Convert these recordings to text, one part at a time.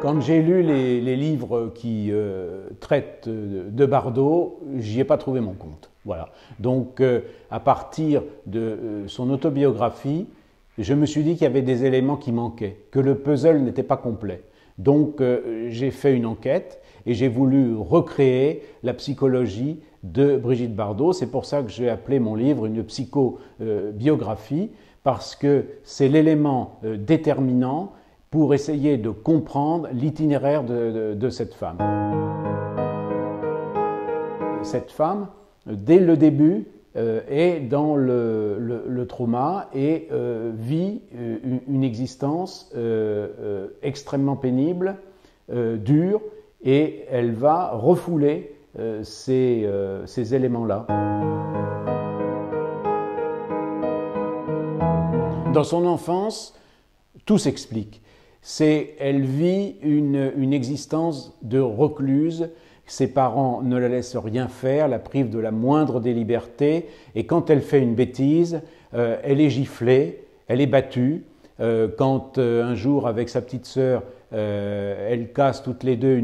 Quand j'ai lu les livres qui traitent de Bardot, j'y ai pas trouvé mon compte. Voilà. Donc, à partir de son autobiographie, je me suis dit qu'il y avait des éléments qui manquaient, que le puzzle n'était pas complet. Donc, j'ai fait une enquête et j'ai voulu recréer la psychologie de Brigitte Bardot. C'est pour ça que j'ai appelé mon livre une psychobiographie, parce que c'est l'élément déterminant pour essayer de comprendre l'itinéraire de cette femme. Cette femme, dès le début, est dans le trauma et vit une existence extrêmement pénible, dure, et elle va refouler ces éléments-là. Dans son enfance, tout s'explique. Elle vit une existence de recluse. Ses parents ne la laissent rien faire, la privent de la moindre des libertés, et quand elle fait une bêtise, elle est giflée, elle est battue. Quand un jour, avec sa petite sœur, elles cassent toutes les deux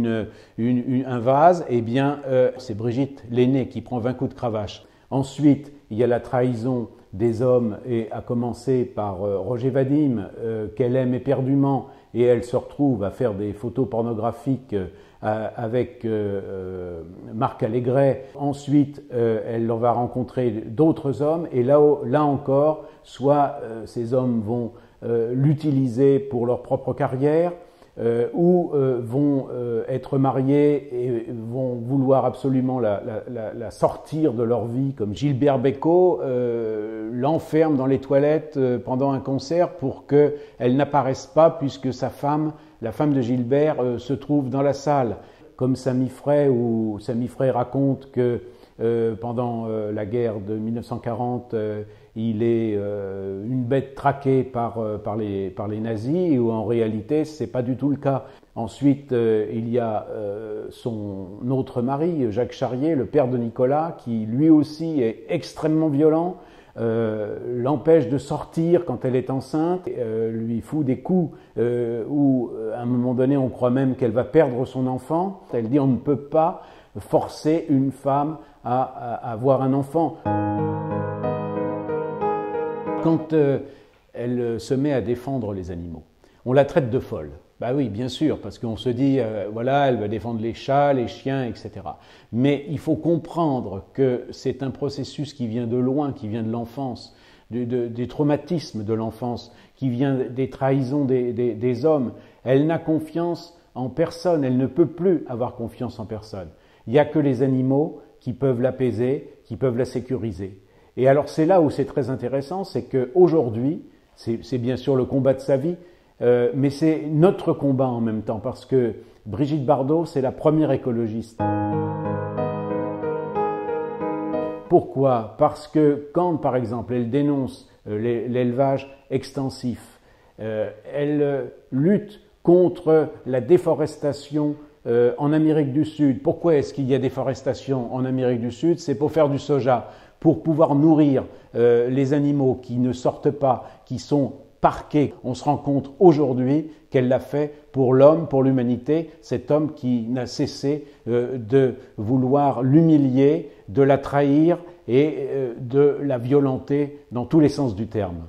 un vase, eh bien, c'est Brigitte, l'aînée, qui prend 20 coups de cravache. Ensuite, il y a la trahison des hommes, et à commencer par Roger Vadim, qu'elle aime éperdument, et elle se retrouve à faire des photos pornographiques avec Marc Allégret. Ensuite, elle va rencontrer d'autres hommes, et là encore, soit ces hommes vont l'utiliser pour leur propre carrière, ou vont être mariés et vont vouloir absolument la sortir de leur vie, comme Gilbert Bécaud l'enferme dans les toilettes pendant un concert pour qu'elle n'apparaisse pas, puisque la femme de Gilbert, se trouve dans la salle. Comme Sami Frey, où Sami Frey raconte que pendant la guerre de 1940, il est une bête traquée par les nazis, où en réalité, ce n'est pas du tout le cas. Ensuite, il y a son autre mari, Jacques Charrier, le père de Nicolas, qui lui aussi est extrêmement violent, l'empêche de sortir quand elle est enceinte, lui fout des coups où, à un moment donné, on croit même qu'elle va perdre son enfant. Elle dit: on ne peut pas forcer une femme à avoir un enfant. Quand elle se met à défendre les animaux, on la traite de folle. Bah oui, bien sûr, parce qu'on se dit, voilà, elle va défendre les chats, les chiens, etc. Mais il faut comprendre que c'est un processus qui vient de loin, qui vient de l'enfance, des traumatismes de l'enfance, qui vient des trahisons des hommes. Elle n'a confiance en personne, elle ne peut plus avoir confiance en personne. Il n'y a que les animaux qui peuvent l'apaiser, qui peuvent la sécuriser. Et alors c'est là où c'est très intéressant, c'est qu'aujourd'hui, c'est bien sûr le combat de sa vie, mais c'est notre combat en même temps, parce que Brigitte Bardot, c'est la première écologiste. Pourquoi? Parce que quand, par exemple, elle dénonce l'élevage extensif, elle lutte contre la déforestation en Amérique du Sud. Pourquoi est-ce qu'il y a déforestation en Amérique du Sud? C'est pour faire du soja, pour pouvoir nourrir les animaux qui ne sortent pas, qui sont parqués. On se rend compte aujourd'hui qu'elle l'a fait pour l'homme, pour l'humanité, cet homme qui n'a cessé de vouloir l'humilier, de la trahir et de la violenter dans tous les sens du terme.